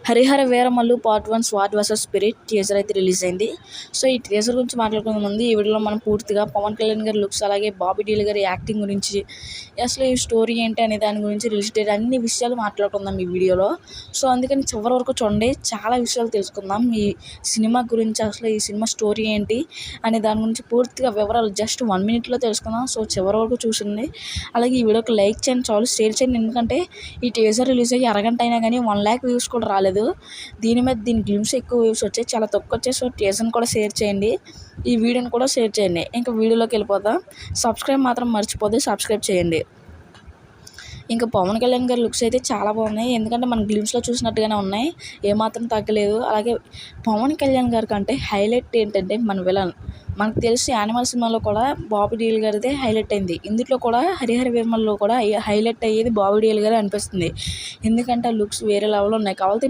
Harihara Veeramallu part 1 swat versus spirit teaser అయితే release అయింది. So ఈ టీజర్ గురించి మాట్లాడుకునే ముందు ఈ వీడియోలో మనం పూర్తిగా పవన్ కళ్యాణ్ గారి లుక్స్, అలాగే బాబీ డీల్ గారి యాక్టింగ్ గురించి, అసలు ఈ స్టోరీ ఏంటి అనే దాని గురించి రిలేటెడ్ అన్ని విషయాలు మాట్లాడుకుందాం ఈ వీడియోలో. సో అందుకని చివరి వరకు చూడండి, చాలా విషయాలు తెలుసుకుందాం ఈ సినిమా గురించి. అసలు ఈ సినిమా స్టోరీ ఏంటి అనే దాని గురించి పూర్తిగా వివరాలు జస్ట్ 1 మినిట్లో తెలుసుకుందాం. సో చివరి వరకు చూసింది. అలాగే ఈ వీడియోకి లైక్ చేయండి, చాలు షేర్ చేయండి. ఎందుకంటే ఈ టీజర్ రిలీజ్ అయ్యి అరగంట అయినా కానీ 1 lakh వ్యూస్ కూడా రాలేదు. దీని గ్లిమ్స్ ఎక్కువ వ్యూస్ వచ్చాయి, చాలా తక్కువ వచ్చాయి. సో టీజర్ని కూడా షేర్ చేయండి, ఈ వీడియోని కూడా షేర్ చేయండి. ఇంకా వీడియోలోకి వెళ్ళిపోదాం. సబ్స్క్రైబ్ మాత్రం మర్చిపోతే సబ్స్క్రైబ్ చేయండి. ఇంకా పవన్ కళ్యాణ్ గారి లుక్స్ అయితే చాలా బాగున్నాయి, ఎందుకంటే మన గ్లిమ్స్లో చూసినట్టుగానే ఉన్నాయి, ఏమాత్రం తగ్గలేదు. అలాగే పవన్ కళ్యాణ్ గారి కంటే హైలైట్ ఏంటంటే మన విలన్. మనకు తెలిసి యానిమల్ సినిమాలో కూడా బాబీ డీల్ గారిదే హైలైట్ అయింది. ఇందులో కూడా హరిహర వీరమల్లో కూడా హైలైట్ అయ్యేది బాబీ డీల్ గారే అనిపిస్తుంది, ఎందుకంటే ఆ లుక్స్ వేరే లెవెల్లో ఉన్నాయి. కావాలంటే